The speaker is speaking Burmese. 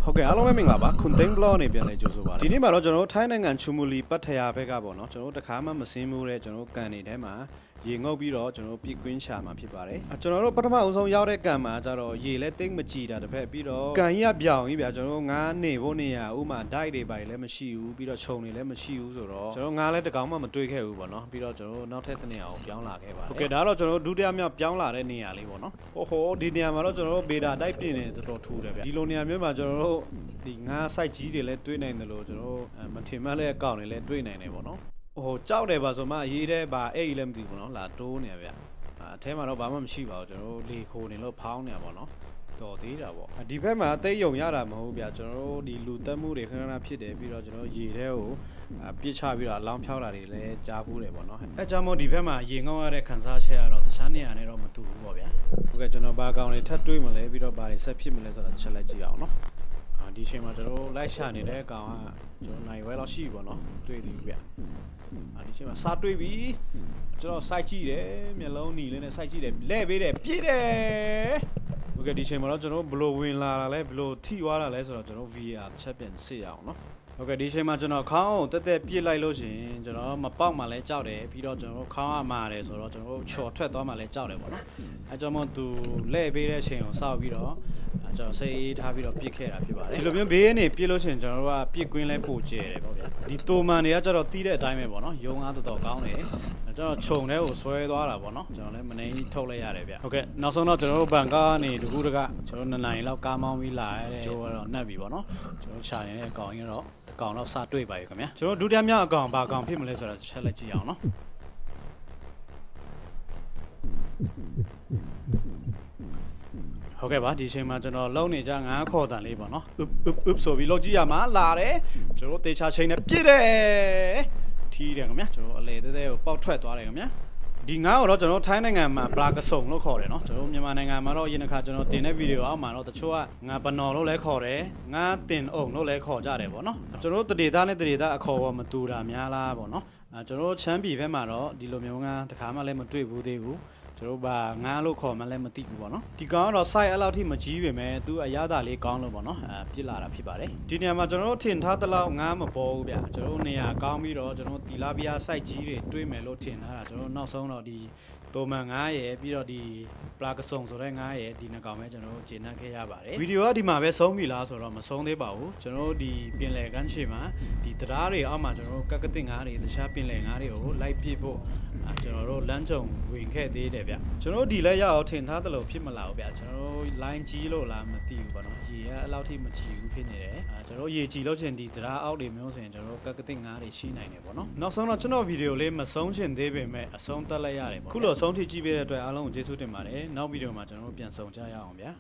ဟုတ်ကဲ့အားလုံးပဲမင်္ဂလာပါခွန်သိန်းဘလော့နေပြန်လဲကြိုဆိုပါဒီနေ့မှာတော့ကျွန်တော်တို့ထိုင်းနိုင်ငံချူမူလီပတ်ထရာဘက်ကပေါ့နော်ကျွန်တော်တို့တခါမှမစင်းမှုတဲ့ကျွန်တော်တို့ကန်နေထဲမှာရေငုပ်ပြီးတော့ကျွန်တော်တို့ပြစ်ကွင်းချမှာဖြစ်ပါတယ်ကျွန်တော်တို့ပထမအဆုံးရောက်တဲ့ကန်မှာကျတော့ရေလဲတိတ်မကြည်တာတစ်ဖက်ပြီးတော့ကန်ကြီးကပြောင်ကြီးဗျာကျွန်တော်တို့ငါးနေဖို့နေရဥမာဒိုက်တွေပါလည်းမရှိဘူးပြီးတော့ခြုံတွေလည်းမရှိဘူးဆိုတော့ကျွန်တော်ငါးလဲတကောင်မှမတွေးခဲ့ဘူးပေါ့နော်ပြီးတော့ကျွန်တော်တို့နောက်ထပ်တနေရာကိုပြောင်းလာခဲ့ပါတယ်ဟုတ်ကဲ့ဒါတော့ကျွန်တော်တို့ဒုတိယမြောက်ပြောင်းလာတဲ့နေရာလေးပေါ့နော်ဟိုဒီနေရာမှာတော့ကျွန်တော်တို့ဘေတာတိုက်ပြင်နေတော်တော်ထူတယ်ဗျာဒီလိုနေရာမျိုးမှာကျွန်တော်တို့ဒီငါး site ကြီးတွေလည်းတွေးနိုင်တယ်လို့ကျွန်တော်တို့မထင်မှတ်တဲ့အကောင့်တွေလည်းတွေးနိုင်တယ်ပေါ့နော်ဟိုကြောက်တယ်ပါဆိုမှရေးတဲ့ပါအဲ့လည်းမသိဘူးနော်လာတိုးနေဗျအထဲမှာတော့ဘာမှမရှိပါဘူးကျွန်တော်တို့လေခိုနေလို့ဖောင်းနေပါတော့တော်သေးတာပေါ့ဒီဘက်မှာအသိယုံရတာမဟုတ်ဗျကျွန်တော်တို့ဒီလူတက်မှုတွေခဏခဏဖြစ်တယ်ပြီးတော့ကျွန်တော်ရေထဲကိုပြစ်ချပြီးတော့အလောင်းဖြောက်တာတွေလည်းကြားဘူးတယ်ပေါ့နော်အဲကြောင့်မို့ဒီဘက်မှာရေငေါရတဲ့ခန်းစားချက်ကတော့တခြားနေရာနဲ့တော့မတူဘူးပေါ့ဗျာဟုတ်ကဲ့ကျွန်တော်ဘာကောင်တွေထပ်တွေးမလဲပြီးတော့ဘာတွေဆက်ဖြစ်မလဲဆိုတာတစ်ချက်လိုက်ကြည့်အောင်နော်ဒီအချိန်မှာကျွန်တော်လိုက်ရှာနေတဲ့အကောင်ကကျွန်တော်နိုင်ဝဲလောက်ရှိပြီပေါ့နော်တွေ့သေးဘူးဗျဒီအချိန်မှာစားတွေ့ပြီကျွန်တော်စိုက်ကြည့်တယ်မျက်လုံးหนีလေးနဲ့စိုက်ကြည့်တယ်လဲပေးတယ်ပြည့်တယ်ဟုတ်ကဲ့ဒီအချိန်မှာတော့ကျွန်တော်ဘလို့ဝင်လာတာလဲဘလို့ထိသွားတာလဲဆိုတော့ကျွန်တော် VR တစ်ချက်ပြန်စစ်ရအောင်နော်ဟုတ်ကဲ့ဒီအချိန်မှာကျွန်တော်ခေါင်းကိုတက်တက်ပြစ်လိုက်လို့ရှိရင်ကျွန်တော်မပေါက်မှလည်းကြောက်တယ်ပြီးတော့ကျွန်တော်ခေါင်းကမာတယ်ဆိုတော့ကျွန်တော်ချော်ထွက်သွားမှလည်းကြောက်တယ်ပေါ့နော်အဲကြောင့်မို့သူလဲပေးတဲ့အချိန်ကိုစောက်ပြီးတော့ကျွန်တော်စိတ်အေးထားပြီးတော့ပြစ်ခဲ့တာဖြစ်ပါတယ်ဒီလိုမျိုးဘေးကနေပြစ်လို့ရှိရင်ကျွန်တော်တို့ကပြစ်ကွင်းလဲပို့ကျဲတယ်ပေါ့ဗျာဒီတိုမန်တွေကကျတော့တီးတဲ့အတိုင်းပဲပေါ့နော်ယုံအားတော်တော်ကောင်းတယ်ကျွန်တော်ခြုံထဲကိုဆွဲသွားတာပေါ့နော်ကျွန်တော်လည်းမနေထုတ်လိုက်ရတယ်ဗျဟုတ်ကဲ့နောက်ဆုံးတော့ကျွန်တော်တို့ဘန်ကားကနေတကူတကကျွန်တော်2နိုင်လောက်ကားမောင်းပြီးလာရတဲ့ကျိုးကတော့နှက်ပြီပေါ့နော်ကျွန်တော်ခြာနေတဲ့အကောင်ကြီးတော့အကောင်တော့စတွေ့ပါပြီခင်ဗျာကျွန်တော်ဒုတိယမြောက်အကောင်ဘာအကောင်ဖြစ်မလဲဆိုတော့ချက်လက်ကြည့်အောင်နော်ဟုတ်ကဲ့ပါဒီအချိန်မှာကျွန်တော်လုံးနေကြငါးခေါ်တန်လေးပေါ့နော်อึบဆိုပြီးလောက်ကြည့်ရမှာလာတယ်ကျွန်တော်တေချာချိန်နဲ့ပြည့်တယ်ထီးတယ်ခင်ဗျာကျွန်တော်အလေသေးသေးကိုပေါက်ထွက်သွားတယ်ခင်ဗျာဒီငါးတော့ကျွန်တော်ထိုင်းနိုင်ငံမှာပလာကစုံလို့ခေါ်တယ်နော်ကျွန်တော်မြန်မာနိုင်ငံမှာတော့အရင်တစ်ခါကျွန်တော်တင်တဲ့ဗီဒီယိုအောက်မှာတော့တချို့ကငါပနော်လို့လည်းခေါ်တယ်ငါတင်အုံလို့လည်းခေါ်ကြတယ်ပေါ့နော်ကျွန်တော်တရေသားနဲ့တရေသားအခေါ်ပေါ်မတူတာများလားပေါ့နော်ကျွန်တော်ချမ်းပြည်ဘက်မှာတော့ဒီလိုမျိုးငါတခါမှလည်းမတွေ့ဘူးသေးဘူးကျွန်တော်ဘာငါးလို့ခေါ်မှလည်းမသိဘူးပေါ့နော်ဒီကောင်ကတော့ site အဲ့လောက်ထိမကြီးပေမဲ့သူအရသာလေးကောင်းလို့ပေါ့နော်ပြစ်လာတာဖြစ်ပါတယ်ဒီနေရာမှာကျွန်တော်ထင်ထားတဲ့လောက်ငါးမပေါ်ဘူးဗျကျွန်တော်နေရာကောင်းပြီးတော့ကျွန်တော်တီလာဘီယာ site ကြီးတွေတွေးမယ်လို့ထင်ထားတာကျွန်တော်နောက်ဆုံးတော့ဒီတိုမန်ငါးရယ်ပြီးတော့ဒီပလာကစုံဆိုတဲ့ငါးရယ်ဒီနှစ်ကောင်ပဲကျွန်တော်ဂျင်းနှံခဲ့ရပါတယ်ဗီဒီယိုကဒီမှာပဲဆုံးပြီလားဆိုတော့မဆုံးသေးပါဘူးကျွန်တော်ဒီပင်လယ်ကမ်းခြေမှာဒီတရားတွေအောက်မှာကျွန်တော်ကက်ကတစ်ငါးတွေတခြားပင်လယ်ငါးတွေကိုလိုက်ပြစ်ဖို့ကျွန်တော်တို့လမ်းကြုံဝင်ခဲ့သေးတယ်ဗျကျွန်တော်ဒီလက်ရအောင်ထင်ထားသလိုဖြစ်မလာဘူးဗျကျွန်တော်တို့ line ကြီးလို့လားမသိဘူးပေါ့နော်ရေကအဲ့လောက်ထိမကြီးဘူးဖြစ်နေတယ်ကျွန်တော်ရေကြီးလို့ချင်းဒီတရားအောက်တွေမျိုးဆိုရင်ကျွန်တော်တို့ကက်ကတစ်ငါးတွေရှိနိုင်တယ်ပေါ့နော်နောက်ဆုံးတော့ကျွန်တော်ဗီဒီယိုလေးမဆုံးချင်သေးပေမဲ့အဆုံးတက်လိုက်ရတယ်ပေါ့ခုလိုဆုံးထိကြည့်ပေးတဲ့အတွက်အားလုံးကိုကျေးဇူးတင်ပါတယ်နောက်ဗီဒီယိုမှာကျွန်တော်တို့ပြန်ဆုံကြရအောင်ဗျာ